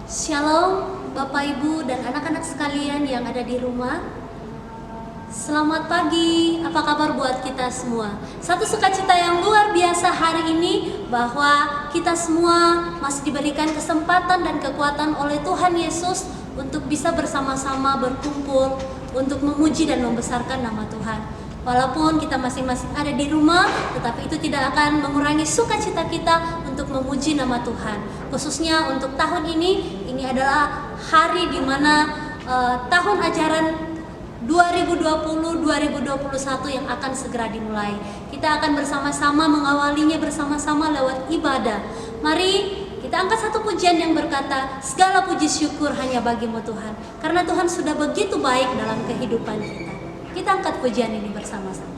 Shalom Bapak Ibu dan anak-anak sekalian yang ada di rumah. Selamat pagi, apa kabar buat kita semua? Satu sukacita yang luar biasa hari ini bahwa kita semua masih diberikan kesempatan dan kekuatan oleh Tuhan Yesus untuk bisa bersama-sama berkumpul untuk memuji dan membesarkan nama Tuhan. Walaupun kita masing-masing ada di rumah, tetapi itu tidak akan mengurangi sukacita kita untuk memuji nama Tuhan. Khususnya untuk tahun ini adalah hari di mana tahun ajaran 2020-2021 yang akan segera dimulai. Kita akan bersama-sama mengawalinya bersama-sama lewat ibadah. Mari kita angkat satu pujian yang berkata, segala puji syukur hanya bagimu Tuhan, karena Tuhan sudah begitu baik dalam kehidupan kita. Kita angkat pujian ini bersama-sama.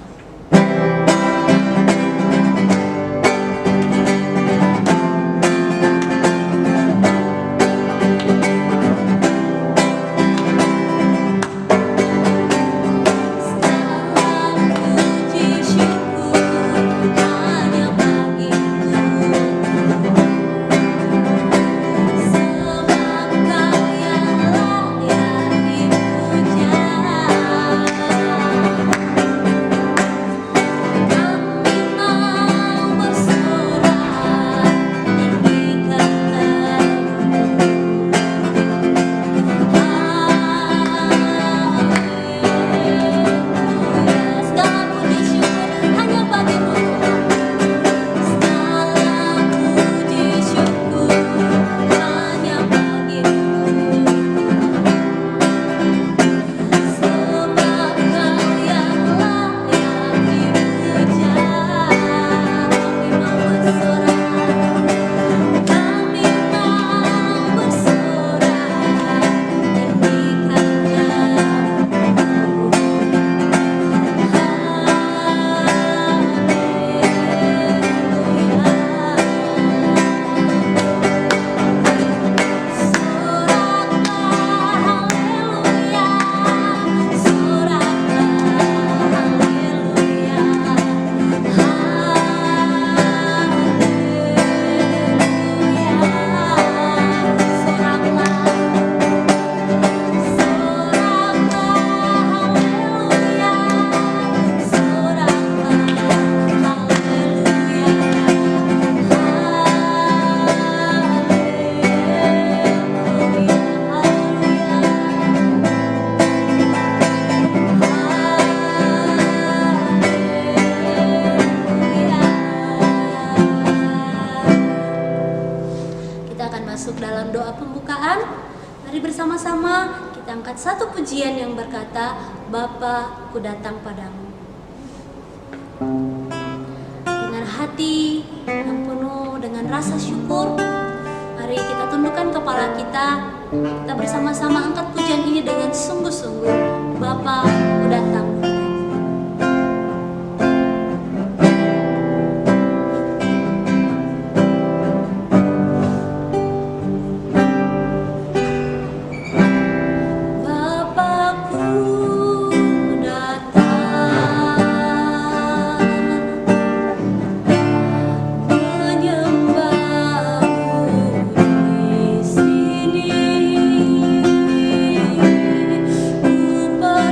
Satu pujian yang berkata, Bapa, ku datang padamu. Dengan hati yang penuh dengan rasa syukur, mari kita tundukkan kepala kita bersama-sama angkat pujian ini dengan sungguh-sungguh. Bapa, ku datang padamu.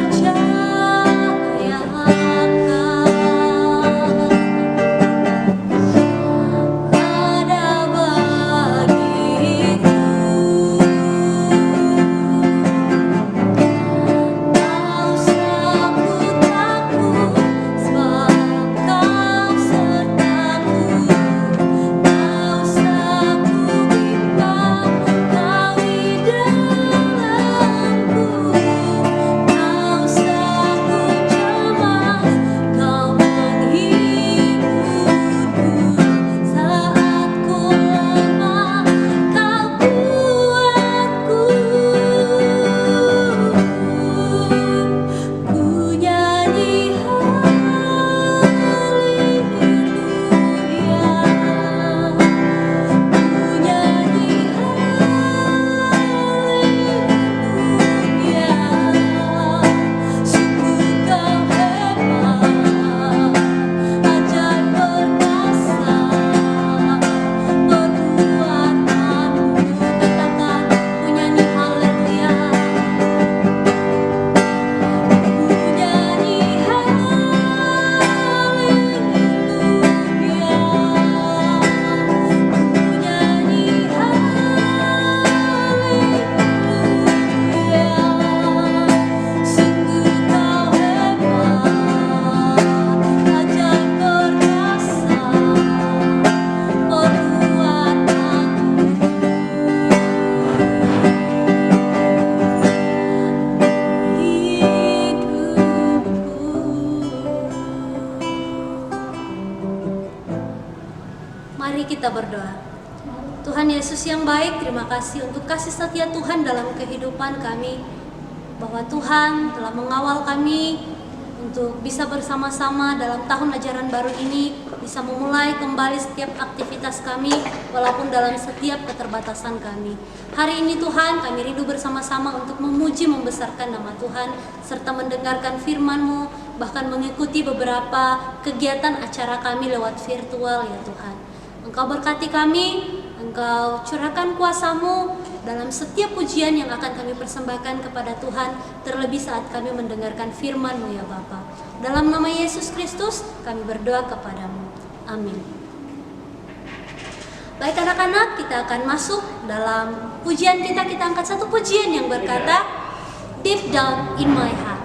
Percaya berdoa. Tuhan Yesus yang baik, terima kasih untuk kasih setia Tuhan dalam kehidupan kami, bahwa Tuhan telah mengawal kami untuk bisa bersama-sama dalam tahun ajaran baru ini, bisa memulai kembali setiap aktivitas kami walaupun dalam setiap keterbatasan kami. Hari ini Tuhan, kami rindu bersama-sama untuk memuji membesarkan nama Tuhan serta mendengarkan firman-Mu, bahkan mengikuti beberapa kegiatan acara kami lewat virtual ya Tuhan. Engkau berkati kami, Engkau curahkan kuasa-Mu dalam setiap pujian yang akan kami persembahkan kepada Tuhan, terlebih saat kami mendengarkan firman-Mu ya Bapa. Dalam nama Yesus Kristus kami berdoa kepadamu. Amin. Baik anak-anak, kita akan masuk dalam pujian kita. Kita angkat satu pujian yang berkata, Deep Down in My Heart.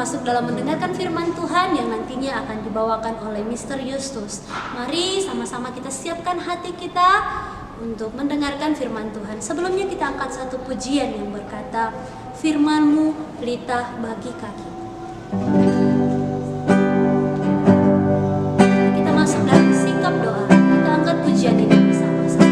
Masuk dalam mendengarkan firman Tuhan yang nantinya akan dibawakan oleh Mr. Justus. Mari sama-sama kita siapkan hati kita untuk mendengarkan firman Tuhan. Sebelumnya kita angkat satu pujian yang berkata, Firman-Mu pelita bagi kaki. Kita masuk dalam sikap doa. Kita angkat pujian ini bersama-sama.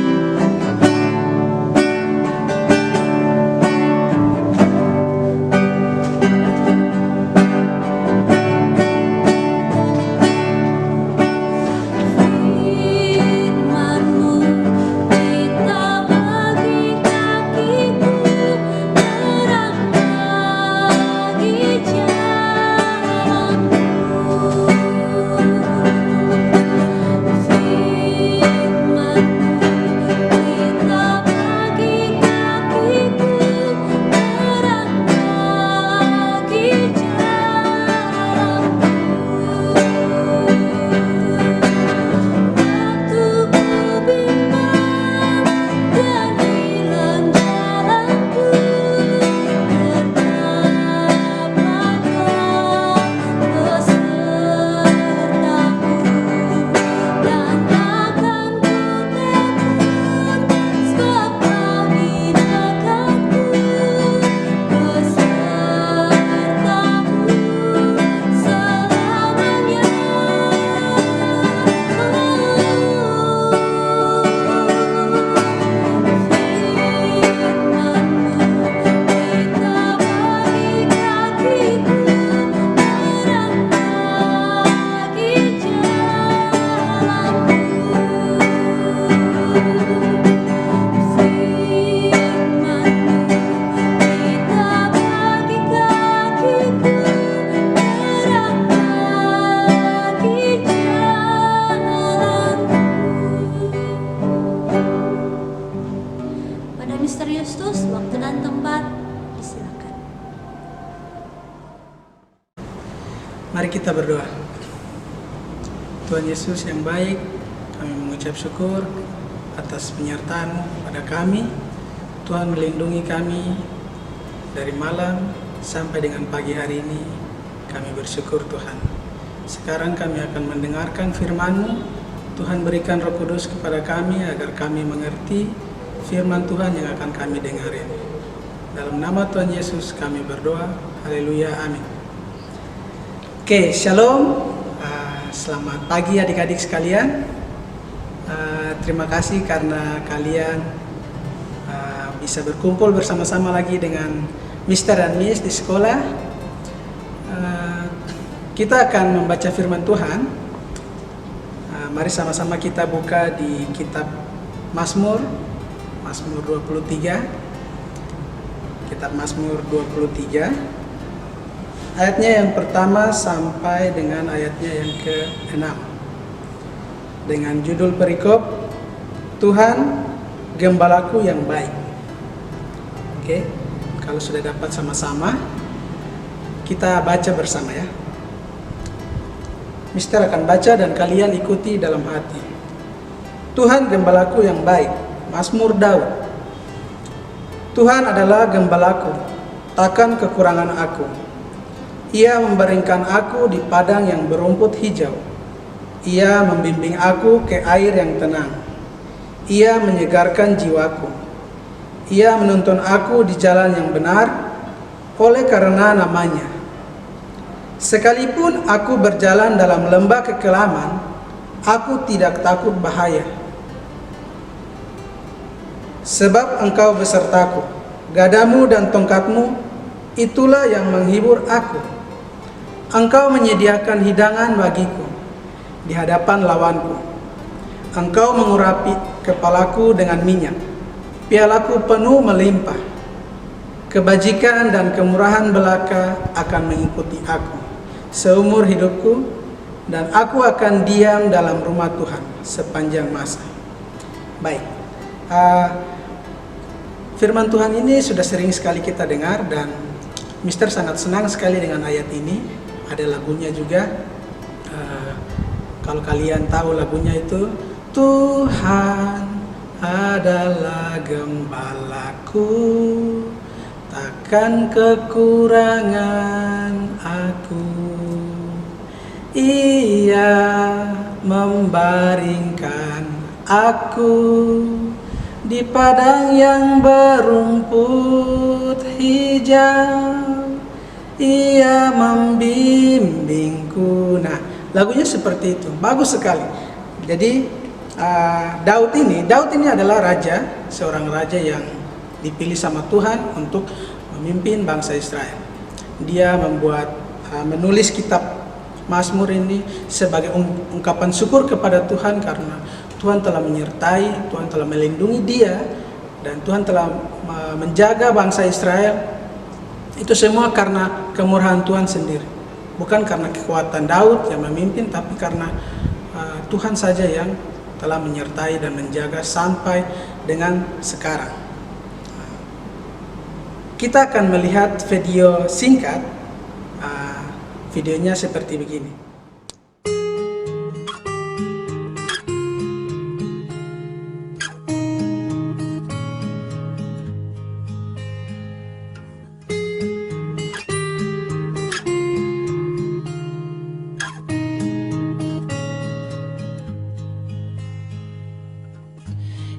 Yeah. kita berdoa. Tuhan Yesus yang baik, kami mengucap syukur atas penyertaan pada kami. Tuhan melindungi kami dari malam sampai dengan pagi hari ini. Kami bersyukur Tuhan. Sekarang kami akan mendengarkan firman-Mu. Tuhan berikan Roh Kudus kepada kami agar kami mengerti firman Tuhan yang akan kami dengarin. Dalam nama Tuhan Yesus kami berdoa. Haleluya, amin. Oke, shalom. Selamat pagi adik-adik sekalian. Terima kasih karena kalian bisa berkumpul bersama-sama lagi dengan Mr. dan Miss di sekolah. Kita akan membaca firman Tuhan. Mari sama-sama kita buka di kitab Mazmur 23. Kitab Mazmur 23. Ayatnya yang pertama sampai dengan ayatnya yang ke-6. Dengan judul perikop, Tuhan Gembalaku yang baik. Oke, kalau sudah dapat sama-sama, kita baca bersama ya. Mister akan baca dan kalian ikuti dalam hati. Tuhan Gembalaku yang baik. Mazmur Daud. Tuhan adalah gembalaku, takkan kekurangan aku. Ia membaringkan aku di padang yang berumput hijau. Ia membimbing aku ke air yang tenang. Ia menyegarkan jiwaku. Ia menuntun aku di jalan yang benar oleh karena namanya. Sekalipun aku berjalan dalam lembah kekelaman, aku tidak takut bahaya. Sebab Engkau besertaku, gadamu dan tongkatmu, itulah yang menghibur aku. Engkau menyediakan hidangan bagiku di hadapan lawanku. Engkau mengurapi kepalaku dengan minyak, pialaku penuh melimpah. Kebajikan dan kemurahan belaka akan mengikuti aku seumur hidupku, dan aku akan diam dalam rumah Tuhan sepanjang masa. Baik, firman Tuhan ini sudah sering sekali kita dengar dan Mister sangat senang sekali dengan ayat ini. Ada lagunya juga. Kalau kalian tahu lagunya itu, Tuhan adalah gembalaku, takkan kekurangan aku. Ia membaringkan aku di padang yang berumput hijau. Ia membimbingku. Nah, lagunya seperti itu, bagus sekali. Jadi Daud ini adalah raja, seorang raja yang dipilih sama Tuhan untuk memimpin bangsa Israel. Dia menulis kitab Mazmur ini sebagai ungkapan syukur kepada Tuhan karena Tuhan telah menyertai, Tuhan telah melindungi dia, dan Tuhan telah menjaga bangsa Israel. Itu semua karena kemurahan Tuhan sendiri, bukan karena kekuatan Daud yang memimpin, tapi karena Tuhan saja yang telah menyertai dan menjaga sampai dengan sekarang. Kita akan melihat video singkat. Videonya seperti begini.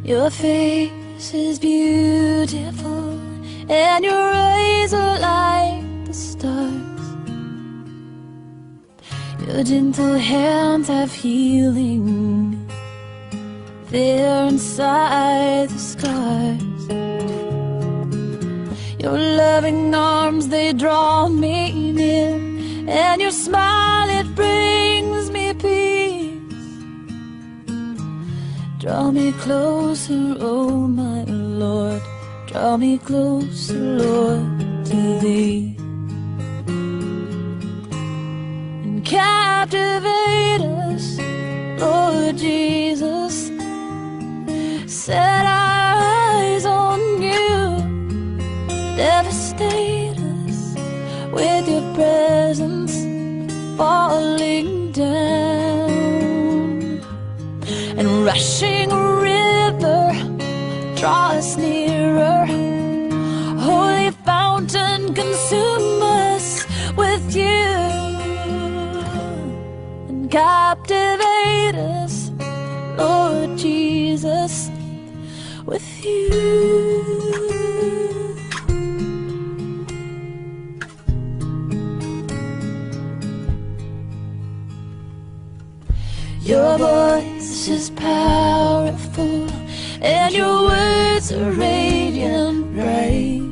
Your face is beautiful, and your eyes are like the stars. Your gentle hands have healing there inside the scars. Your loving arms, they draw me near, and your smile, it brings me peace. Draw me closer, oh my Lord, draw me closer, Lord, to Thee. And captivate us, Lord Jesus, set our eyes on You. Devastate us with Your presence, fall and rushing river, draw us nearer. Holy fountain, consume us with you and captivate us, Lord Jesus, with you. Your voice is powerful, and your words are radiant bright.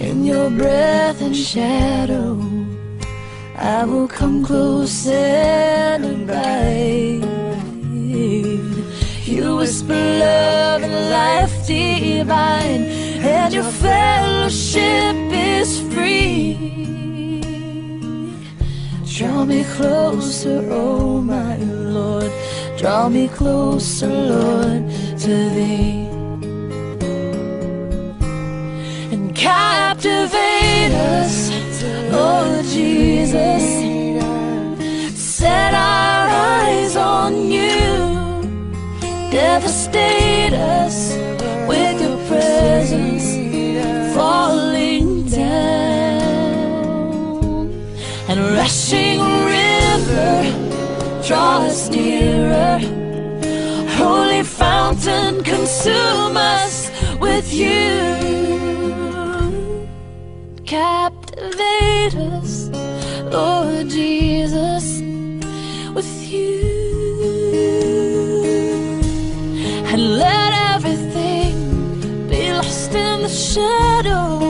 In your breath and shadow, I will come close and abide. You whisper love and life divine, and your fellowship is free. Draw me closer, oh my Lord. Draw me closer, Lord, to thee. And captivate us, oh Jesus. Set our eyes on you. Devastate us with your presence falling down. And rushing river, draw us nearer. Holy fountain, consume us with you. Captivate us, Lord Jesus, with you. And let everything be lost in the shadows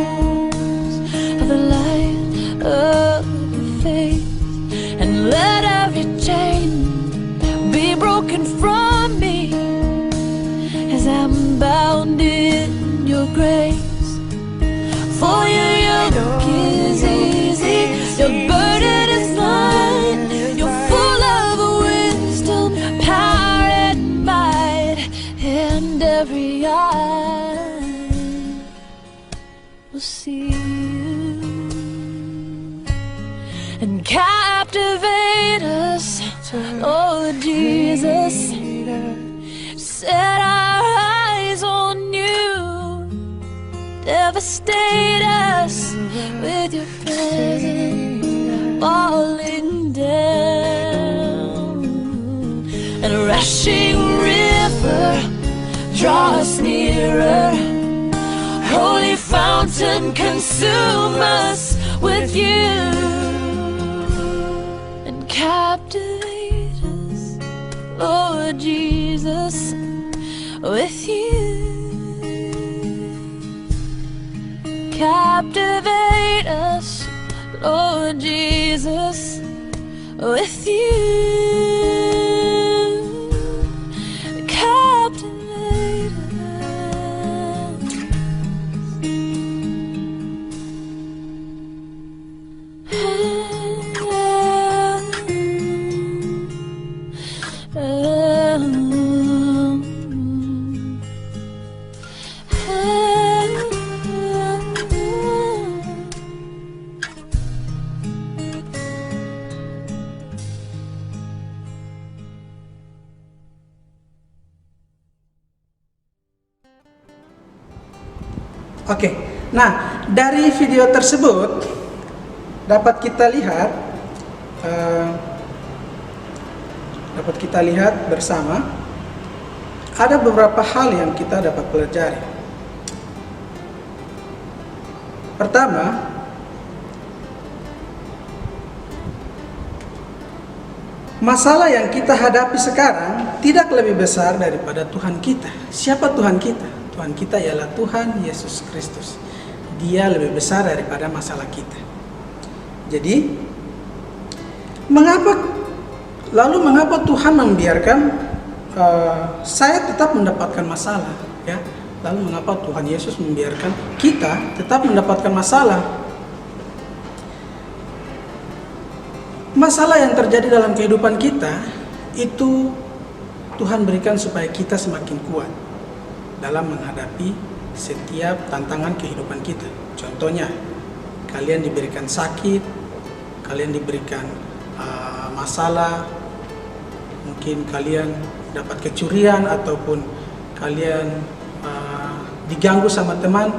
of the light of your face. And let every chain be broken from me as I'm bound in your grace. For your yoke is easy, your burden is light. You're full of wisdom, power and might, and every eye will see you. And captivate us, Lord Jesus. Set our eyes on you. Devastate us with your presence falling down. And a rushing river, draw us nearer. Holy fountain, consume us with you. And captivate us, Lord Jesus, with you. Captivate us, Lord Jesus, with you. Captivate Oke, nah dari video tersebut dapat kita lihat bersama ada beberapa hal yang kita dapat pelajari. Pertama, masalah yang kita hadapi sekarang tidak lebih besar daripada Tuhan kita. Siapa Tuhan kita? Tuhan kita ialah Tuhan Yesus Kristus. Dia lebih besar daripada masalah kita. Jadi, mengapa Tuhan membiarkan saya tetap mendapatkan masalah? Ya, lalu mengapa Tuhan Yesus membiarkan kita tetap mendapatkan masalah? Masalah yang terjadi dalam kehidupan kita itu Tuhan berikan supaya kita semakin kuat dalam menghadapi setiap tantangan kehidupan kita. Contohnya, kalian diberikan sakit, kalian diberikan masalah, mungkin kalian dapat kecurian ataupun kalian diganggu sama teman.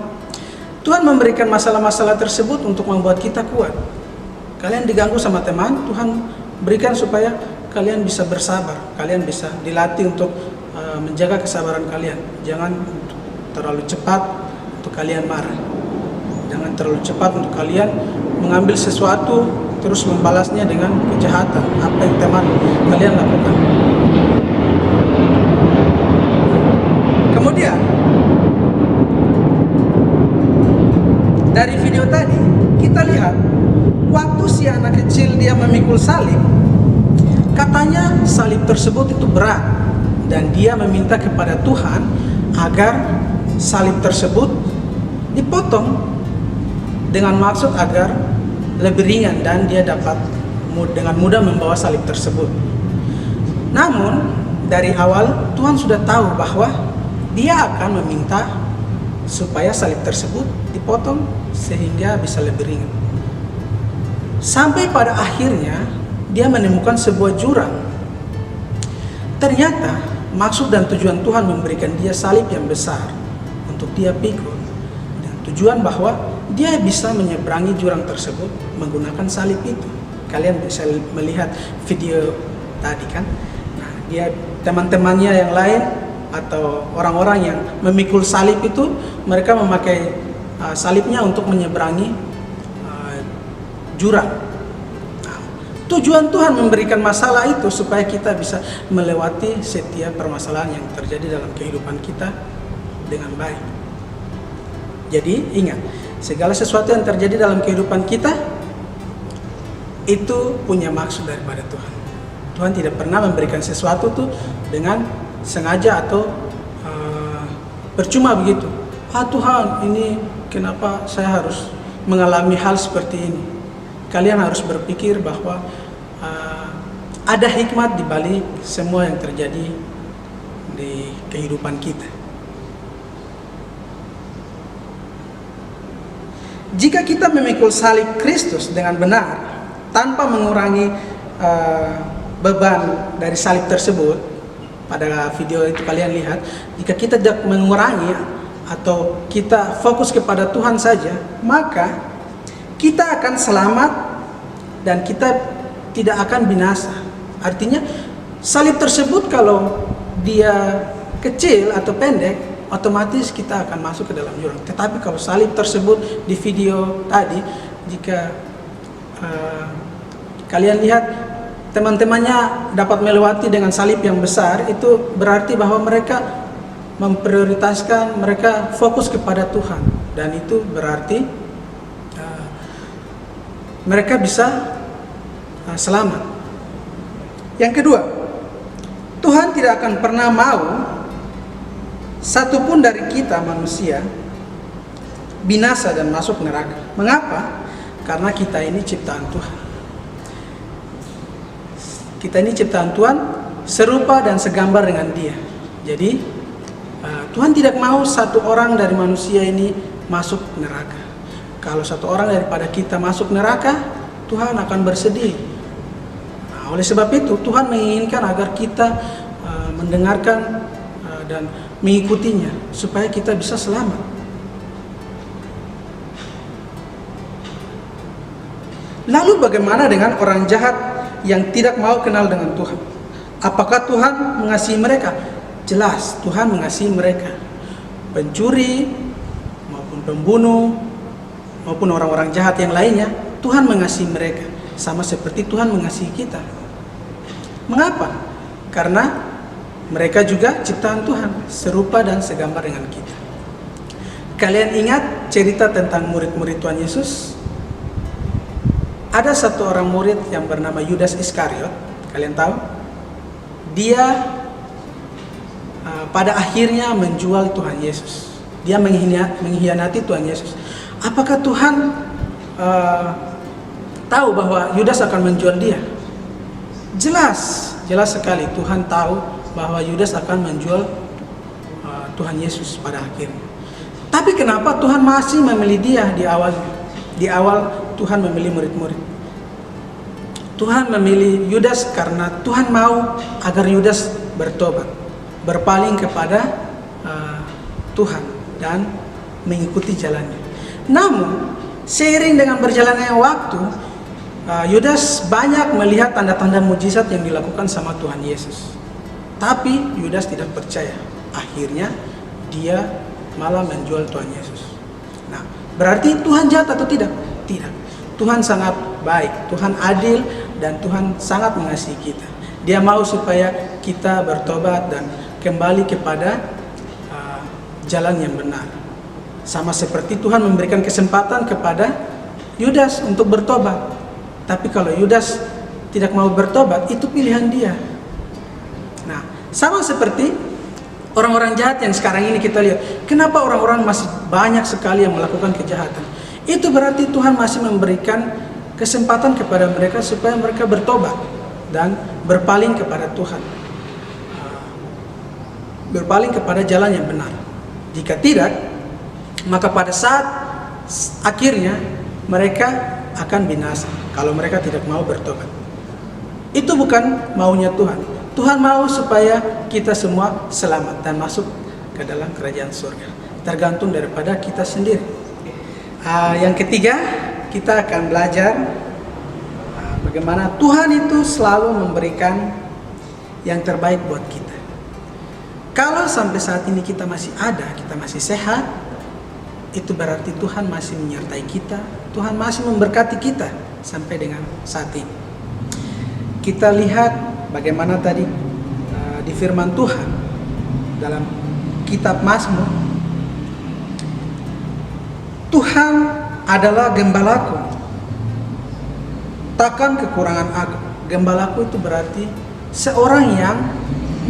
Tuhan memberikan masalah-masalah tersebut untuk membuat kita kuat. Kalian diganggu sama teman, Tuhan berikan supaya kalian bisa bersabar, kalian bisa dilatih untuk menjaga kesabaran kalian. Jangan terlalu cepat untuk kalian marah. Jangan terlalu cepat untuk kalian mengambil sesuatu terus membalasnya dengan kejahatan apa yang teman kalian lakukan. Kemudian dari video tadi kita lihat waktu si anak kecil dia memikul salib, katanya salib tersebut itu berat dan dia meminta kepada Tuhan agar salib tersebut dipotong dengan maksud agar lebih ringan dan dia dapat dengan mudah membawa salib tersebut. Namun dari awal Tuhan sudah tahu bahwa dia akan meminta supaya salib tersebut dipotong sehingga bisa lebih ringan. Sampai pada akhirnya dia menemukan sebuah jurang. Ternyata maksud dan tujuan Tuhan memberikan dia salib yang besar untuk dia pikul, dan tujuan bahwa dia bisa menyeberangi jurang tersebut menggunakan salib itu. Kalian bisa melihat video tadi kan. Nah, dia teman-temannya yang lain atau orang-orang yang memikul salib itu, mereka memakai salibnya untuk menyeberangi jurang. Nah, tujuan Tuhan memberikan masalah itu supaya kita bisa melewati setiap permasalahan yang terjadi dalam kehidupan kita dengan baik. Jadi ingat, segala sesuatu yang terjadi dalam kehidupan kita itu punya maksud daripada Tuhan. Tuhan tidak pernah memberikan sesuatu tuh dengan sengaja atau percuma begitu. Tuhan, ini kenapa saya harus mengalami hal seperti ini? Kalian harus berpikir bahwa ada hikmat di balik semua yang terjadi di kehidupan kita. Jika kita memikul salib Kristus dengan benar, tanpa mengurangi beban dari salib tersebut, pada video itu kalian lihat, jika kita tidak mengurangi atau kita fokus kepada Tuhan saja, maka kita akan selamat dan kita tidak akan binasa. Artinya salib tersebut kalau dia kecil atau pendek, otomatis kita akan masuk ke dalam jurang. Tetapi kalau salib tersebut di video tadi, jika kalian lihat teman-temannya dapat melewati dengan salib yang besar, itu berarti bahwa mereka memprioritaskan, mereka fokus kepada Tuhan, dan itu berarti mereka bisa selamat. Yang kedua, Tuhan tidak akan pernah mau satupun dari kita manusia binasa dan masuk neraka. Mengapa? Karena kita ini ciptaan Tuhan. Kita ini ciptaan Tuhan, serupa dan segambar dengan Dia. Jadi Tuhan tidak mau satu orang dari manusia ini masuk neraka. Kalau satu orang daripada kita masuk neraka, Tuhan akan bersedih. Nah, oleh sebab itu Tuhan menginginkan agar kita mendengarkan dan mengikutinya supaya kita bisa selamat. Lalu bagaimana dengan orang jahat yang tidak mau kenal dengan Tuhan? Apakah Tuhan mengasihi mereka? Jelas Tuhan mengasihi mereka. Pencuri maupun pembunuh maupun orang-orang jahat yang lainnya, Tuhan mengasihi mereka sama seperti Tuhan mengasihi kita. Mengapa? Karena mereka juga ciptaan Tuhan, serupa dan segambar dengan kita. Kalian ingat cerita tentang murid-murid Tuhan Yesus? Ada satu orang murid yang bernama Yudas Iskariot. Kalian tahu? Dia pada akhirnya menjual Tuhan Yesus. Dia mengkhianati Tuhan Yesus. Apakah Tuhan tahu bahwa Yudas akan menjual dia? Jelas sekali Tuhan tahu bahwa Yudas akan menjual Tuhan Yesus pada akhirnya. Tapi kenapa Tuhan masih memilih dia di awal? Di awal Tuhan memilih murid-murid. Tuhan memilih Yudas karena Tuhan mau agar Yudas bertobat, berpaling kepada Tuhan dan mengikuti jalannya. Namun seiring dengan berjalannya waktu, Yudas banyak melihat tanda-tanda mujizat yang dilakukan sama Tuhan Yesus. Tapi Yudas tidak percaya. Akhirnya dia malah menjual Tuhan Yesus. Nah, berarti Tuhan jahat atau tidak? Tidak. Tuhan sangat baik, Tuhan adil, dan Tuhan sangat mengasihi kita. Dia mau supaya kita bertobat dan kembali kepada jalan yang benar. Sama seperti Tuhan memberikan kesempatan kepada Yudas untuk bertobat. Tapi kalau Yudas tidak mau bertobat, itu pilihan dia. Nah, sama seperti orang-orang jahat yang sekarang ini kita lihat. Kenapa orang-orang masih banyak sekali yang melakukan kejahatan? Itu berarti Tuhan masih memberikan kesempatan kepada mereka supaya mereka bertobat dan berpaling kepada Tuhan, berpaling kepada jalan yang benar. Jika tidak, maka pada saat akhirnya mereka akan binasa kalau mereka tidak mau bertobat. Itu bukan maunya Tuhan. Tuhan mau supaya kita semua selamat dan masuk ke dalam kerajaan surga. Tergantung daripada kita sendiri. Yang ketiga, kita akan belajar bagaimana Tuhan itu selalu memberikan yang terbaik buat kita. Kalau sampai saat ini kita masih ada, kita masih sehat, itu berarti Tuhan masih menyertai kita, Tuhan masih memberkati kita sampai dengan saat ini. Kita lihat bagaimana tadi di firman Tuhan dalam kitab Mazmur, Tuhan adalah gembalaku, takkan kekurangan aku. Gembalaku itu berarti seorang yang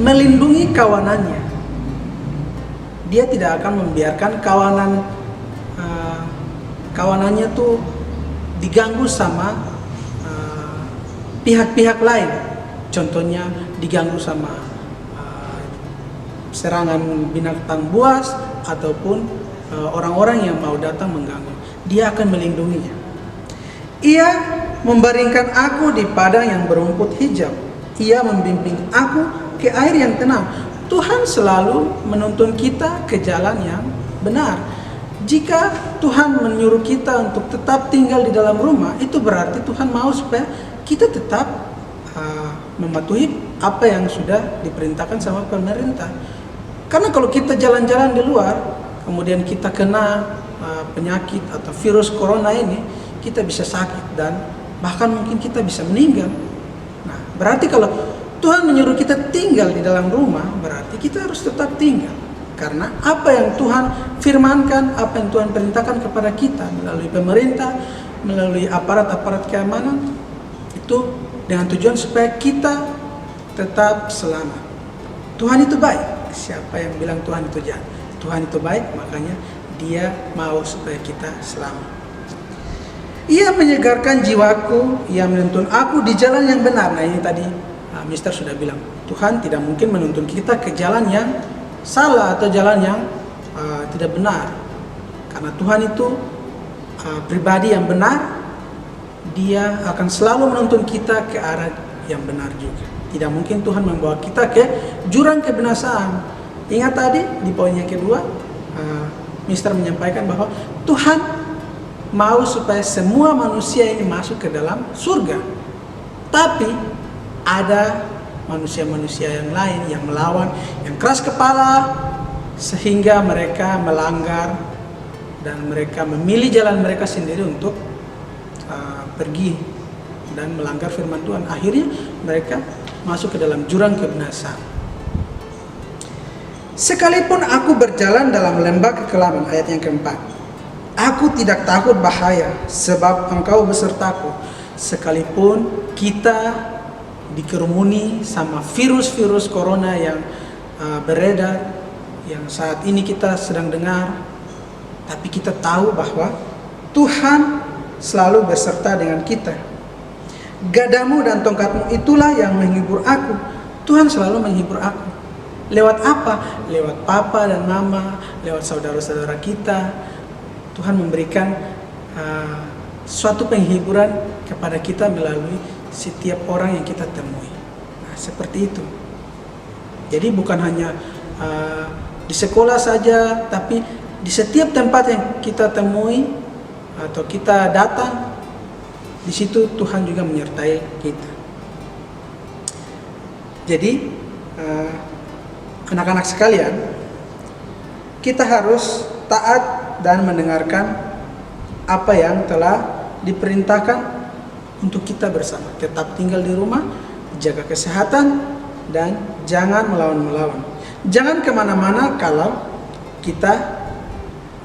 melindungi kawanannya. Dia tidak akan membiarkan kawanannya tuh diganggu sama pihak-pihak lain. Contohnya diganggu sama serangan binatang buas ataupun orang-orang yang mau datang mengganggu. Dia akan melindunginya. Ia membaringkan aku di padang yang berumput hijau. Ia membimbing aku ke air yang tenang. Tuhan selalu menuntun kita ke jalan yang benar. Jika Tuhan menyuruh kita untuk tetap tinggal di dalam rumah, itu berarti Tuhan mau supaya kita tetap mematuhi apa yang sudah diperintahkan sama pemerintah. Karena kalau kita jalan-jalan di luar, kemudian kita kena penyakit atau virus corona ini, kita bisa sakit dan bahkan mungkin kita bisa meninggal. Nah, berarti kalau Tuhan menyuruh kita tinggal di dalam rumah, berarti kita harus tetap tinggal. Karena apa yang Tuhan firmankan, apa yang Tuhan perintahkan kepada kita melalui pemerintah, melalui aparat-aparat keamanan, itu dengan tujuan supaya kita tetap selamat. Tuhan itu baik. Siapa yang bilang Tuhan itu jahat? Tuhan itu baik, makanya Dia mau supaya kita selamat. Ia menyegarkan jiwaku, Ia menuntun aku di jalan yang benar. Nah, ini tadi Mister sudah bilang, Tuhan tidak mungkin menuntun kita ke jalan yang salah atau jalan yang tidak benar. Karena Tuhan itu pribadi yang benar, Dia akan selalu menuntun kita ke arah yang benar juga. Tidak mungkin Tuhan membawa kita ke jurang kebinasaan. Ingat tadi di poin yang kedua, Mister menyampaikan bahwa Tuhan mau supaya semua manusia ini masuk ke dalam surga. Tapi ada manusia-manusia yang lain yang melawan, yang keras kepala, sehingga mereka melanggar dan mereka memilih jalan mereka sendiri untuk pergi dan melanggar firman Tuhan. Akhirnya mereka masuk ke dalam jurang kebinasaan. Sekalipun aku berjalan dalam lembah kekelaman, ayat yang keempat, aku tidak takut bahaya, sebab Engkau besertaku. Sekalipun kita dikerumuni sama virus-virus corona yang beredar, yang saat ini kita sedang dengar, tapi kita tahu bahwa Tuhan selalu beserta dengan kita. Gadamu dan tongkatmu itulah yang menghibur aku. Tuhan selalu menghibur aku. Lewat apa? Lewat papa dan mama, lewat saudara-saudara kita. Tuhan memberikan suatu penghiburan kepada kita melalui setiap orang yang kita temui. Nah, seperti itu. Jadi bukan hanya di sekolah saja, tapi di setiap tempat yang kita temui atau kita datang, di situ Tuhan juga menyertai kita. Jadi anak-anak sekalian, kita harus taat dan mendengarkan apa yang telah diperintahkan untuk kita bersama. Tetap tinggal di rumah, jaga kesehatan, dan jangan melawan-melawan. Jangan kemana-mana kalau kita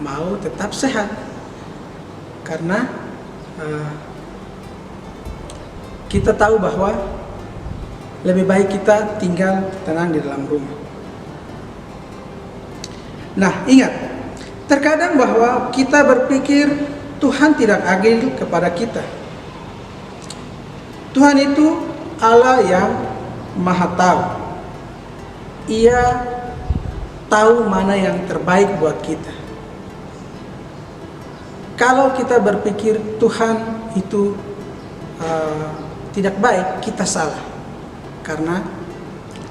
mau tetap sehat. Karena kita tahu bahwa lebih baik kita tinggal tenang di dalam rumah. Nah, ingat, terkadang bahwa kita berpikir Tuhan tidak adil kepada kita. Tuhan itu Allah yang Maha tahu. Ia tahu mana yang terbaik buat kita. Kalau kita berpikir Tuhan itu tidak baik, kita salah. Karena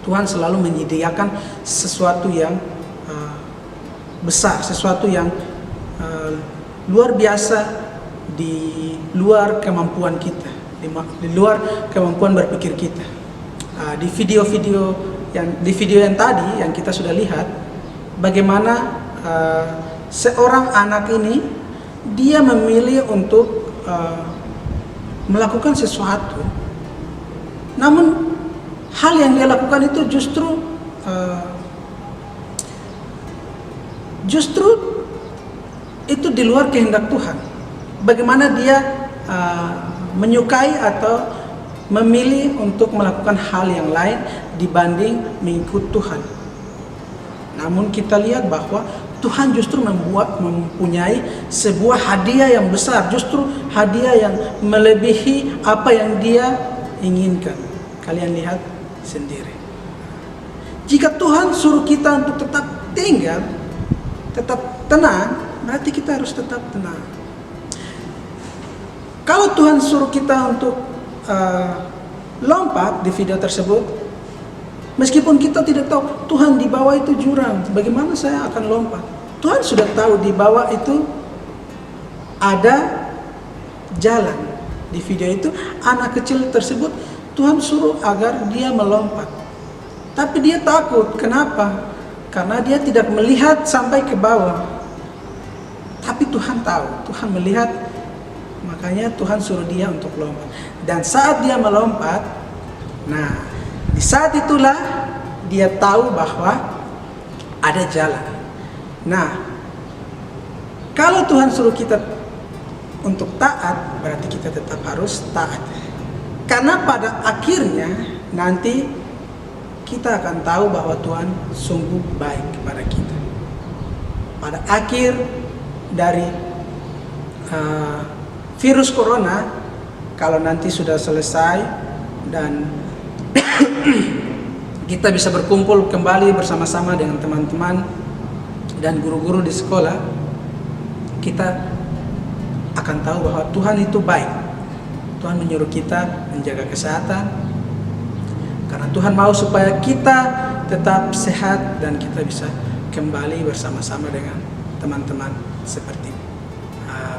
Tuhan selalu menyediakan sesuatu yang besar, sesuatu yang luar biasa di luar kemampuan kita, di luar kemampuan berpikir kita. Di video yang tadi yang kita sudah lihat, bagaimana seorang anak ini dia memilih untuk melakukan sesuatu, namun hal yang dia lakukan itu justru itu di luar kehendak Tuhan. Bagaimana dia menyukai atau memilih untuk melakukan hal yang lain dibanding mengikut Tuhan. Namun kita lihat bahwa Tuhan justru mempunyai sebuah hadiah yang besar, justru hadiah yang melebihi apa yang dia inginkan. Kalian lihat sendiri. Jika Tuhan suruh kita untuk tetap tinggal, tetap tenang, berarti kita harus tetap tenang. Kalau Tuhan suruh kita untuk lompat di video tersebut, meskipun kita tidak tahu Tuhan di bawah itu jurang, bagaimana saya akan lompat? Tuhan sudah tahu di bawah itu ada jalan. Di video itu anak kecil tersebut Tuhan suruh agar dia melompat, tapi dia takut. Kenapa? Karena dia tidak melihat sampai ke bawah. Tapi Tuhan tahu, Tuhan melihat, makanya Tuhan suruh dia untuk lompat. Dan saat dia melompat, nah di saat itulah dia tahu bahwa ada jalan. Nah, kalau Tuhan suruh kita untuk taat, berarti kita tetap harus taat. Karena pada akhirnya nanti kita akan tahu bahwa Tuhan sungguh baik kepada kita. Pada akhir dari virus corona, kalau nanti sudah selesai dan kita bisa berkumpul kembali bersama-sama dengan teman-teman dan guru-guru di sekolah, kita akan tahu bahwa Tuhan itu baik. Tuhan menyuruh kita menjaga kesehatan, karena Tuhan mau supaya kita tetap sehat dan kita bisa kembali bersama-sama dengan teman-teman seperti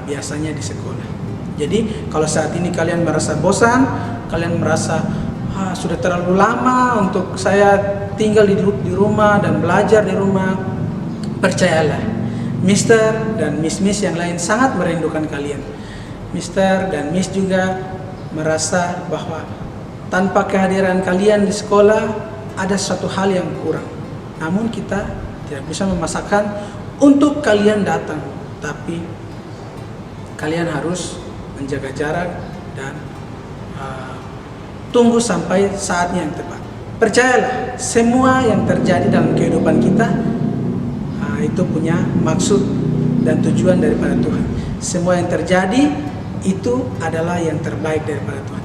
biasanya di sekolah. Jadi kalau saat ini kalian merasa bosan, kalian merasa sudah terlalu lama untuk saya tinggal di rumah dan belajar di rumah, percayalah, Mister dan Miss yang lain sangat merindukan kalian. Mister dan Miss juga merasa bahwa tanpa kehadiran kalian di sekolah ada suatu hal yang kurang. Namun kita tidak bisa memaksakan untuk kalian datang, tapi kalian harus menjaga jarak dan tunggu sampai saatnya yang tepat. Percayalah, semua yang terjadi dalam kehidupan kita itu punya maksud dan tujuan daripada Tuhan. Semua yang terjadi itu adalah yang terbaik daripada Tuhan.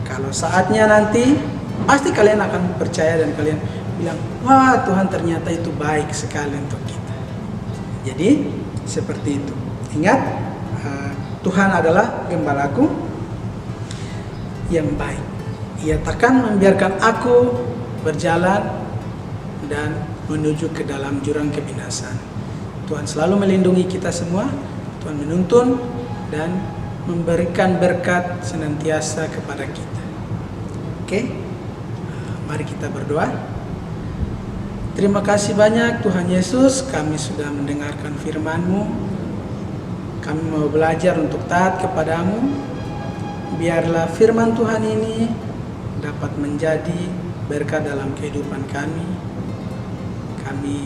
Kalau saatnya nanti, pasti kalian akan percaya dan kalian bilang, wah Tuhan ternyata itu baik sekali untuk kita. Jadi seperti itu. Ingat, Tuhan adalah gembalaku. yang baik. Ia takkan membiarkan aku berjalan dan menuju ke dalam jurang kebinasaan. Tuhan selalu melindungi kita semua. Tuhan menuntun dan memberikan berkat senantiasa kepada kita. Oke, mari kita berdoa. Terima kasih banyak Tuhan Yesus, kami sudah mendengarkan firman-Mu. Kami mau belajar untuk taat kepadamu. Biarlah firman Tuhan ini dapat menjadi berkat dalam kehidupan kami. Kami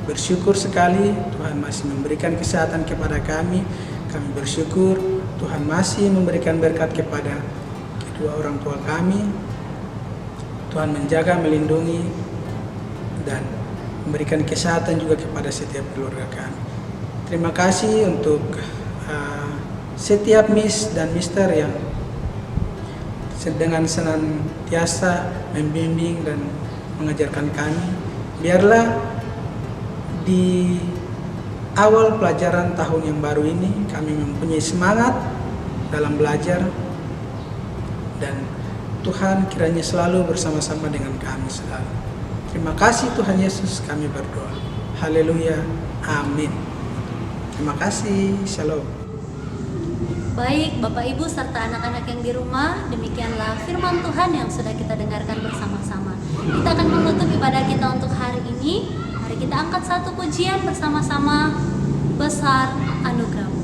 bersyukur sekali Tuhan masih memberikan kesehatan kepada kami. Kami bersyukur Tuhan masih memberikan berkat kepada kedua orang tua kami. Tuhan menjaga, melindungi, dan memberikan kesehatan juga kepada setiap keluarga kami. Terima kasih untuk setiap Miss dan Mister yang dengan senantiasa membimbing dan mengajarkan kami. Biarlah di awal pelajaran tahun yang baru ini kami mempunyai semangat dalam belajar, dan Tuhan kiranya selalu bersama-sama dengan kami selalu. Terima kasih Tuhan Yesus, kami berdoa. Haleluya, amin. Terima kasih, shalom. Baik, Bapak Ibu serta anak-anak yang di rumah, demikianlah firman Tuhan yang sudah kita dengarkan bersama-sama. Kita akan menutup ibadah kita untuk hari ini. Mari kita angkat satu pujian bersama-sama, Besar Anugerah-Mu.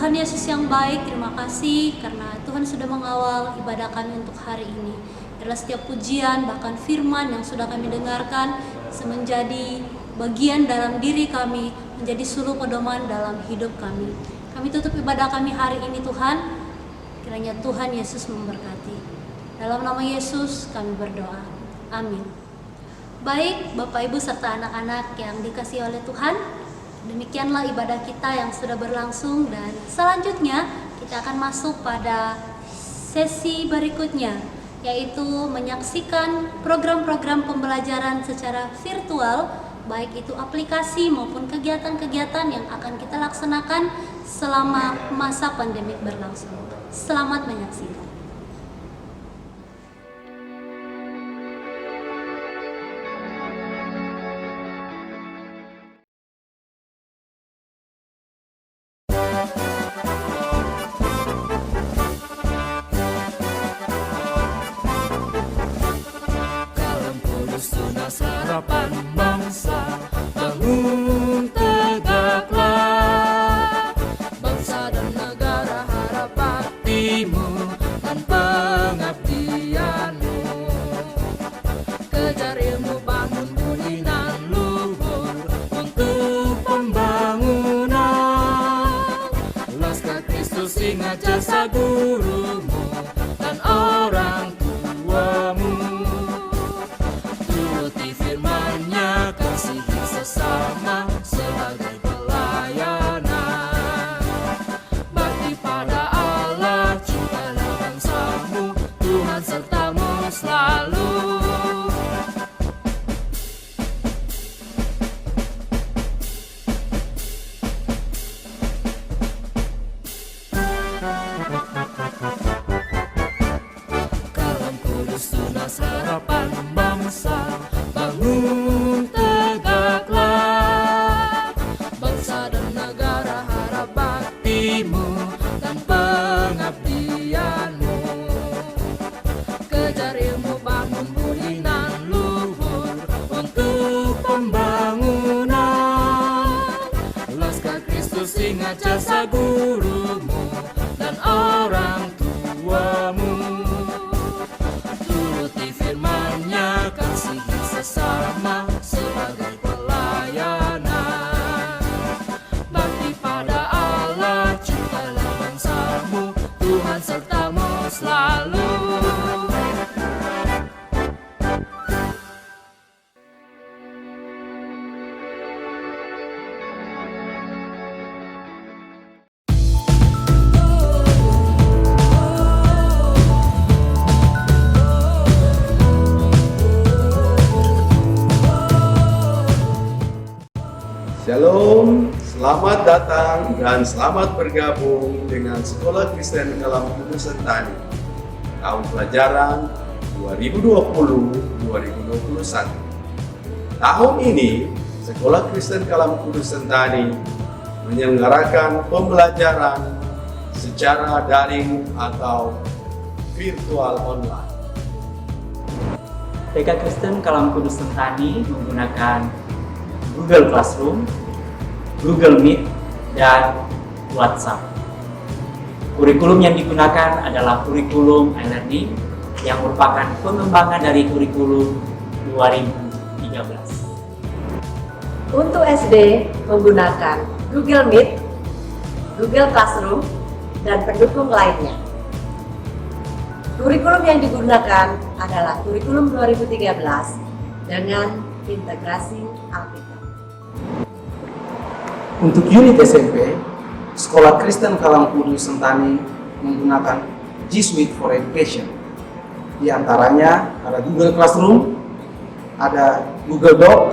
Tuhan Yesus yang baik, terima kasih karena Tuhan sudah mengawal ibadah kami untuk hari ini. Adalah setiap pujian, bahkan firman yang sudah kami dengarkan menjadi bagian dalam diri kami, menjadi suluh pedoman dalam hidup kami. Kami tutup ibadah kami hari ini Tuhan, kiranya Tuhan Yesus memberkati. Dalam nama Yesus kami berdoa, amin. Baik Bapak Ibu serta anak-anak yang dikasihi oleh Tuhan, demikianlah ibadah kita yang sudah berlangsung, dan selanjutnya kita akan masuk pada sesi berikutnya, yaitu menyaksikan program-program pembelajaran secara virtual, baik itu aplikasi maupun kegiatan-kegiatan yang akan kita laksanakan selama masa pandemik berlangsung. Selamat menyaksikan. Harapan bangsa, bangun tegaklah, bangsa dan negara harapan timur dan pengabdianmu. Kejar ilmu, bangun budi dan luhur untuk pembangunan. Laskar Kristus ingat jasa gurumu dan orang tuamu. Kasihi sesama sebagai pelayanan. Bakti pada Allah, cintalah bangsamu, Tuhan sertamu selalu. Kalam Kudus tunas harapan bangsa, bangun tegaklah. Bangsa dan negara harap baktimu dan pengabdianmu. Kejar ilmu, bangun budi nan luhur untuk pembangunan. Laskar Kristus, ingat jasa gurumu dan orang tuamu. Turuti firman-Nya, kasihi sesama sebagai pelayanan. Bakti pada Allah, cintalah bangsamu, Tuhan sertamu selalu. Shalom, selamat datang dan selamat bergabung dengan Sekolah Kristen Kalam Kudus Sentani tahun pelajaran 2020-2021. Tahun ini, Sekolah Kristen Kalam Kudus Sentani menyelenggarakan pembelajaran secara daring atau virtual online. TK Kristen Kalam Kudus Sentani menggunakan Google Classroom, Google Meet, dan WhatsApp. Kurikulum yang digunakan adalah kurikulum e-learning yang merupakan pengembangan dari kurikulum 2013. Untuk SD menggunakan Google Meet, Google Classroom, dan pendukung lainnya. Kurikulum yang digunakan adalah kurikulum 2013 dengan integrasi Alkitab. Untuk unit SMP, Sekolah Kristen Kalam Kudus Sentani menggunakan G Suite for Education. Di antaranya ada Google Classroom, ada Google Doc,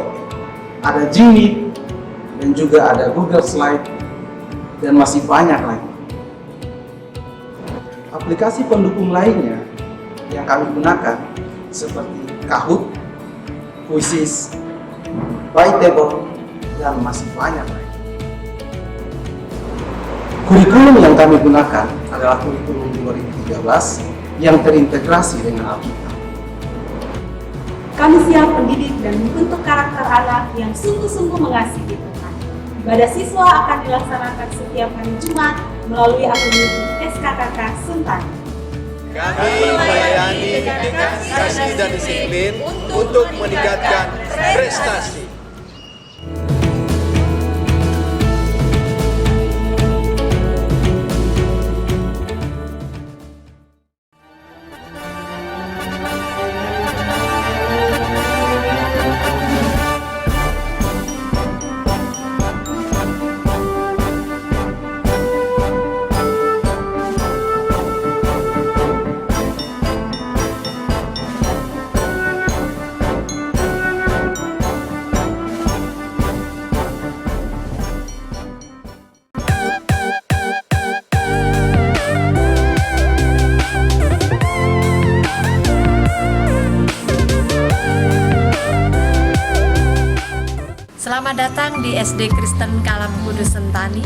ada G Meet, dan juga ada Google Slide, dan masih banyak lagi. Aplikasi pendukung lainnya yang kami gunakan seperti Kahoot, Quizzes, Bytable, dan masih banyak lagi. Kurikulum yang kami gunakan adalah kurikulum 2013 yang terintegrasi dengan Alkitab. Kami siap mendidik dan membentuk karakter anak yang sungguh-sungguh mengasihi Tuhan. Ibadah siswa akan dilaksanakan setiap hari Jumat melalui akun YouTube SKKK Sentani. Kami melayani dengan kasih dan disiplin untuk meningkatkan prestasi. Selamat datang di SD Kristen Kalam Kudus Sentani.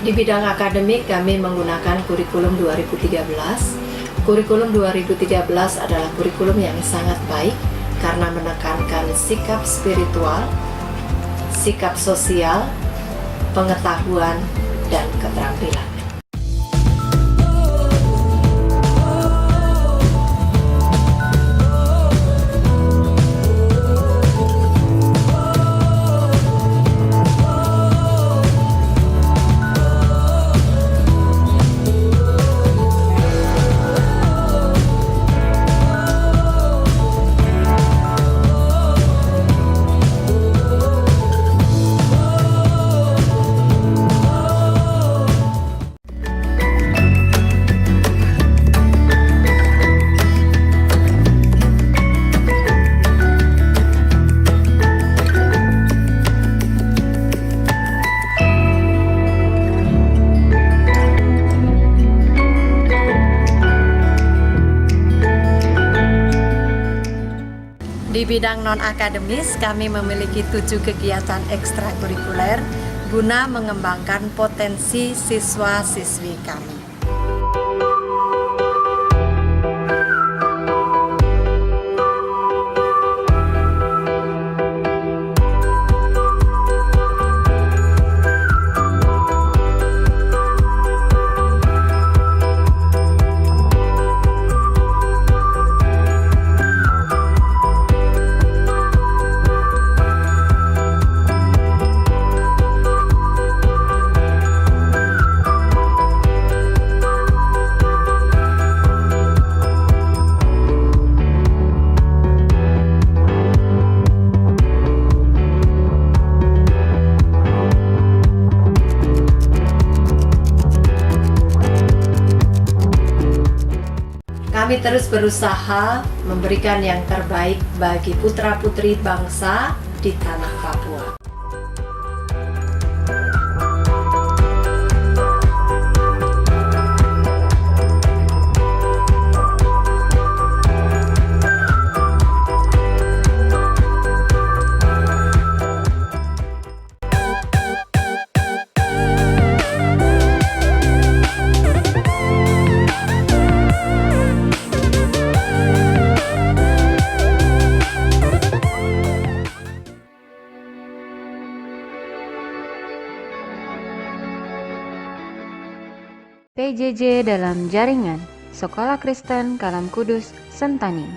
Di bidang akademik kami menggunakan kurikulum 2013. Kurikulum 2013 adalah kurikulum yang sangat baik karena menekankan sikap spiritual, sikap sosial, pengetahuan, dan keterampilan. Di bidang non-akademis, kami memiliki 7 kegiatan ekstrakurikuler guna mengembangkan potensi siswa-siswi kami. Kami terus berusaha memberikan yang terbaik bagi putra-putri bangsa di tanah Papua. PJJ dalam jaringan Sekolah Kristen Kalam Kudus Sentani.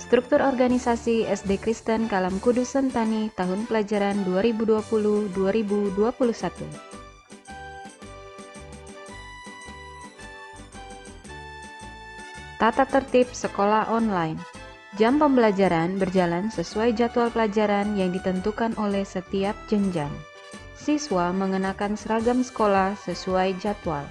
Struktur organisasi SD Kristen Kalam Kudus Sentani tahun pelajaran 2020-2021. Tata tertib sekolah online. Jam pembelajaran berjalan sesuai jadwal pelajaran yang ditentukan oleh setiap jenjang. Siswa mengenakan seragam sekolah sesuai jadwal.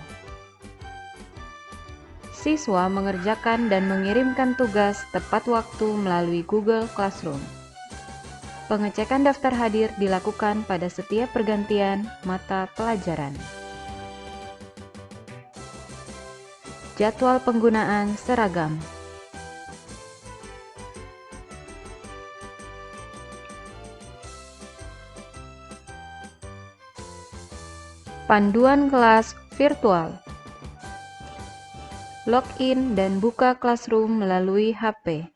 Siswa mengerjakan dan mengirimkan tugas tepat waktu melalui Google Classroom. Pengecekan daftar hadir dilakukan pada setiap pergantian mata pelajaran. Jadwal penggunaan seragam. Panduan kelas virtual. Login dan buka Classroom melalui HP.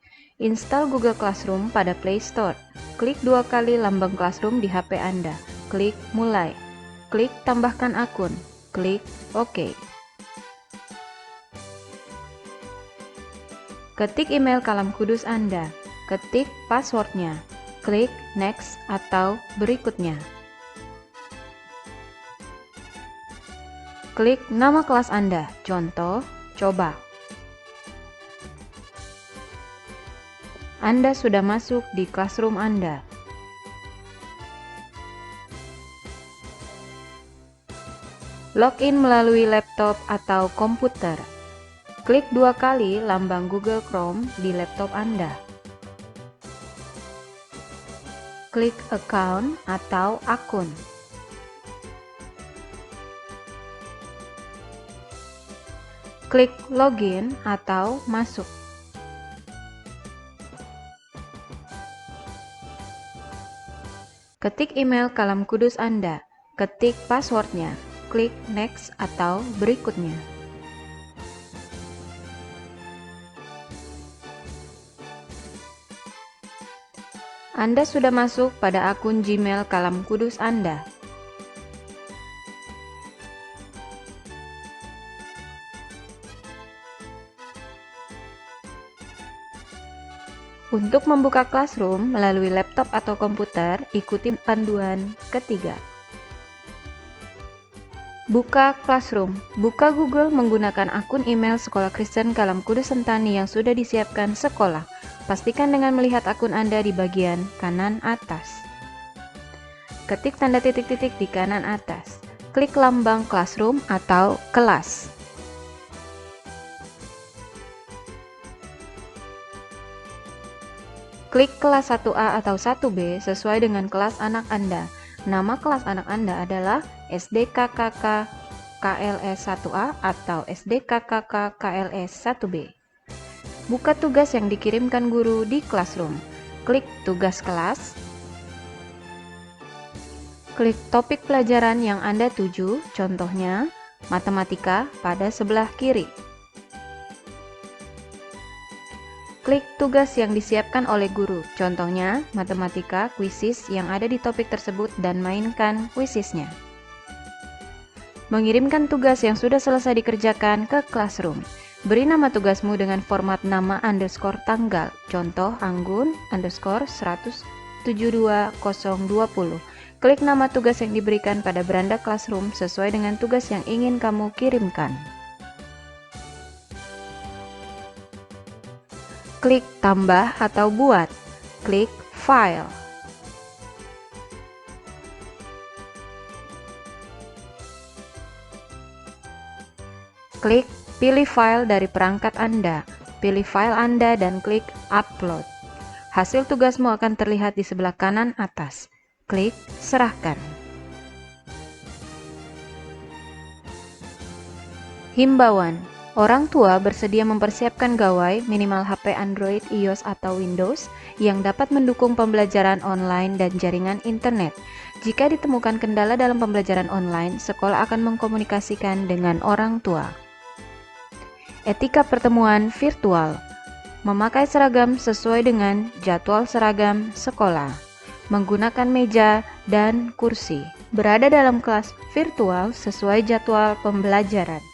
Install Google Classroom pada Play Store. Klik 2 kali lambang Classroom di HP Anda. Klik Mulai. Klik Tambahkan akun. Klik OK. Ketik email Kalam Kudus Anda. Ketik passwordnya. Klik Next atau Berikutnya. Klik nama kelas Anda, contoh, coba. Anda sudah masuk di Classroom Anda. Login melalui laptop atau komputer. Klik 2 kali lambang Google Chrome di laptop Anda. Klik Account atau Akun. Klik Login atau Masuk. Ketik email Kalam Kudus Anda. Ketik passwordnya. Klik Next atau Berikutnya. Anda sudah masuk pada akun Gmail Kalam Kudus Anda. Untuk membuka Classroom melalui laptop atau komputer, ikuti panduan ketiga. Buka Classroom. Buka Google menggunakan akun email Sekolah Kristen Kalam Kudus Sentani yang sudah disiapkan sekolah. Pastikan dengan melihat akun Anda di bagian kanan atas. Ketik tanda titik-titik di kanan atas. Klik lambang Classroom atau kelas. Klik kelas 1A atau 1B sesuai dengan kelas anak Anda. Nama kelas anak Anda adalah SDKKK KLS 1A atau SDKKK KLS 1B. Buka tugas yang dikirimkan guru di Classroom. Klik tugas kelas. Klik topik pelajaran yang Anda tuju, contohnya matematika pada sebelah kiri. Klik tugas yang disiapkan oleh guru, contohnya matematika kuisis yang ada di topik tersebut dan mainkan kuisisnya. Mengirimkan tugas yang sudah selesai dikerjakan ke Classroom. Beri nama tugasmu dengan format nama underscore tanggal, contoh Anggun underscore 172020. Klik nama tugas yang diberikan pada beranda Classroom sesuai dengan tugas yang ingin kamu kirimkan. Klik tambah atau buat. Klik file. Klik pilih file dari perangkat Anda. Pilih file Anda dan klik upload. Hasil tugasmu akan terlihat di sebelah kanan atas. Klik serahkan. Himbauan. Orang tua bersedia mempersiapkan gawai minimal HP Android, iOS, atau Windows yang dapat mendukung pembelajaran online dan jaringan internet. Jika ditemukan kendala dalam pembelajaran online, sekolah akan mengkomunikasikan dengan orang tua. Etika pertemuan virtual. Memakai seragam sesuai dengan jadwal seragam sekolah. Menggunakan meja dan kursi. Berada dalam kelas virtual sesuai jadwal pembelajaran.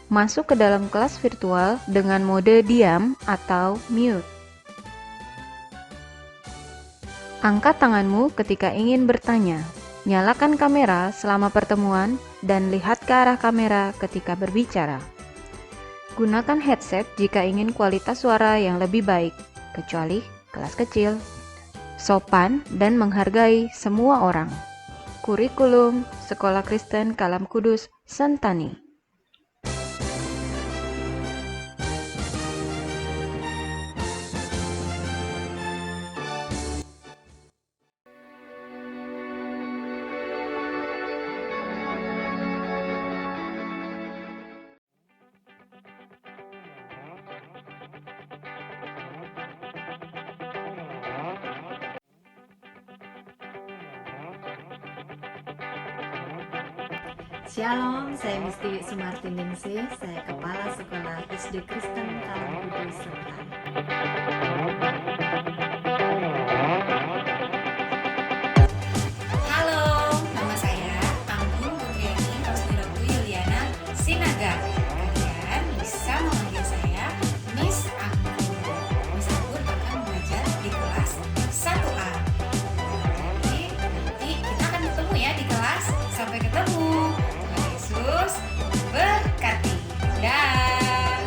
Masuk ke dalam kelas virtual dengan mode diam atau mute. Angkat tanganmu ketika ingin bertanya. Nyalakan kamera selama pertemuan dan lihat ke arah kamera ketika berbicara. Gunakan headset jika ingin kualitas suara yang lebih baik, kecuali kelas kecil. Sopan dan menghargai semua orang. Kurikulum Sekolah Kristen Kalam Kudus Sentani. Shalom, saya Misti Sumarti Ningsih, saya Kepala Sekolah SD Kristen Kalam Kudus Sentani. Halo, nama saya Anggun Putriani Rosniratu Yuliana Sinaga. Kalian bisa memanggil saya Miss Anggun. Miss Anggun akan mengajar di kelas 1A. Jadi nanti kita akan ketemu ya di kelas. Sampai ketemu. Yesus berkati. Dah.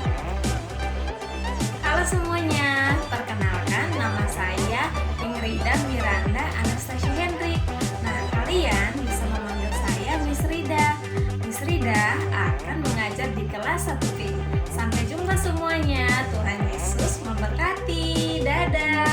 Halo semuanya, perkenalkan nama saya Ingrida Miranda Anastasia Hendrik. Nah, kalian bisa memanggil saya Miss Rida. Miss Rida akan mengajar di kelas 1B. Sampai jumpa semuanya. Tuhan Yesus memberkati. Dadah.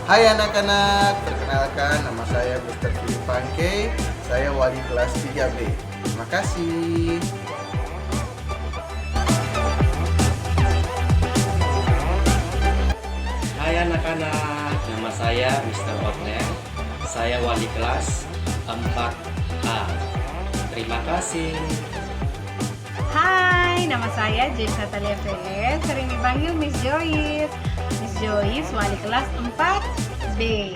Hai anak-anak, perkenalkan nama saya Mr. Philip Pangke. saya wali kelas 3B. Terima kasih. Hai anak-anak, nama saya Mr. Otner. Saya wali kelas 4A. Terima kasih. Hai, nama saya Joyce Natalia PS, sering dipanggil Miss Joyce. Miss Joyce, wali kelas 4B.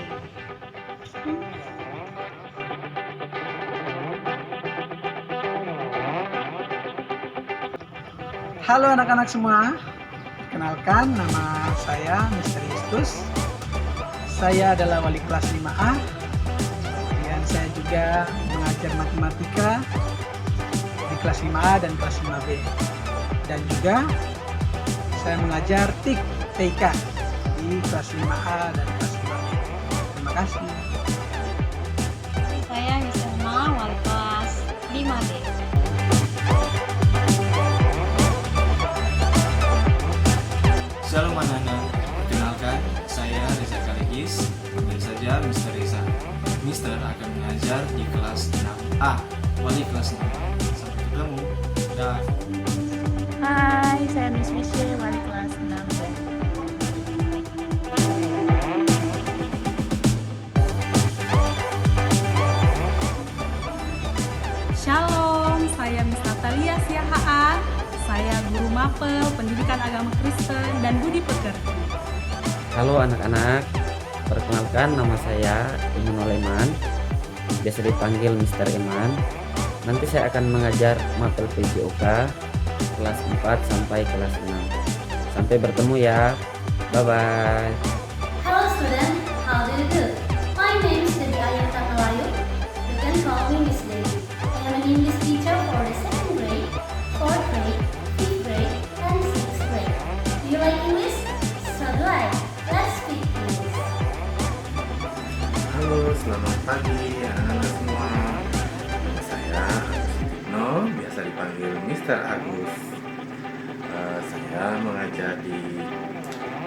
Halo anak-anak semua, kenalkan nama saya Mr. Justus. Saya adalah wali kelas 5A. Kemudian saya juga mengajar matematika di kelas 5A dan kelas 5B. Dan juga saya mengajar TIK di kelas 5A dan kelas 5B. Terima kasih. Saya Miss Elma, wali kelas 5B. Shalom anak-anak, perkenalkan saya Reza Kaligis, panggil saja Mr. Reza. Mister akan mengajar di kelas 6A, wali kelas 6A. Sampai ketemu, dah. Hai, saya Miss Michelle, wali kelas 6B. Shalom, saya Miss Natalia Siahaan. Saya guru mapel, pendidikan agama Kristen, dan budi pekerti. Halo anak-anak, perkenalkan nama saya Iman Oleman, biasa dipanggil Mr. Iman. Nanti saya akan mengajar mapel PJOK kelas 4 sampai kelas 6. Sampai bertemu ya, bye-bye. Hello student, how do you do? My name is Devi Ayanta Melayu. You can call me Miss Devi. I am an English teacher for the 2nd grade, 4th grade, 5th grade, and 6th grade. Do you like English? So do I. Let's speak English. Halo, selamat pagi anak-anak semua. Nama saya Agus Sutikno, biasa dipanggil Mr. Agus. Saya mengajar di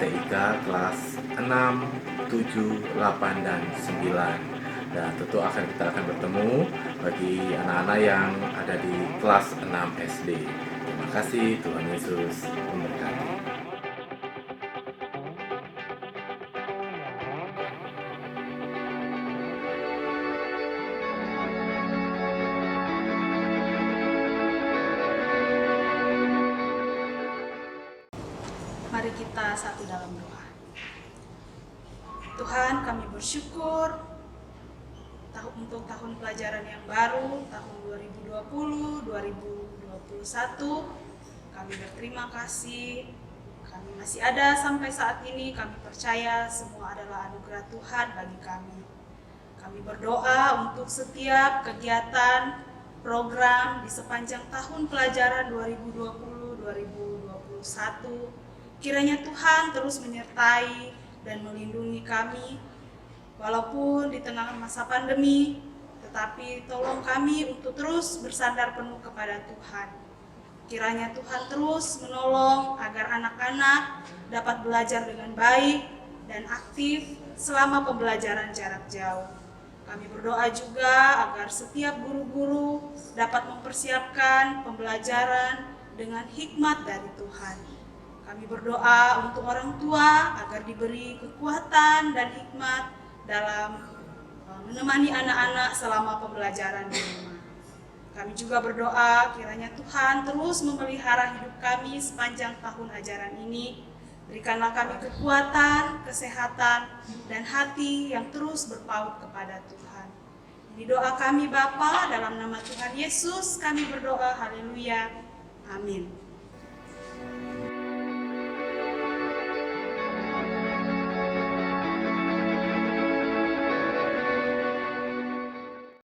TIK kelas 6, 7, 8, dan 9. Dan tentu kita akan bertemu bagi anak-anak yang ada di kelas 6 SD. Terima kasih, Tuhan Yesus memberkati. Mari kita satu dalam doa. Tuhan, kami bersyukur untuk tahun pelajaran yang baru, tahun 2020-2021. Kami berterima kasih, kami masih ada sampai saat ini. Kami percaya semua adalah anugerah Tuhan bagi kami. Kami berdoa untuk setiap kegiatan, program di sepanjang tahun pelajaran 2020-2021. Kiranya Tuhan terus menyertai dan melindungi kami, walaupun di tengah masa pandemi, tetapi tolong kami untuk terus bersandar penuh kepada Tuhan. Kiranya Tuhan terus menolong agar anak-anak dapat belajar dengan baik dan aktif selama pembelajaran jarak jauh. Kami berdoa juga agar setiap guru-guru dapat mempersiapkan pembelajaran dengan hikmat dari Tuhan. Kami berdoa untuk orang tua agar diberi kekuatan dan hikmat dalam menemani anak-anak selama pembelajaran di rumah. Kami juga berdoa kiranya Tuhan terus memelihara hidup kami sepanjang tahun ajaran ini. Berikanlah kami kekuatan, kesehatan, dan hati yang terus berpaut kepada Tuhan. Ini doa kami Bapa, dalam nama Tuhan Yesus kami berdoa, haleluya, amin.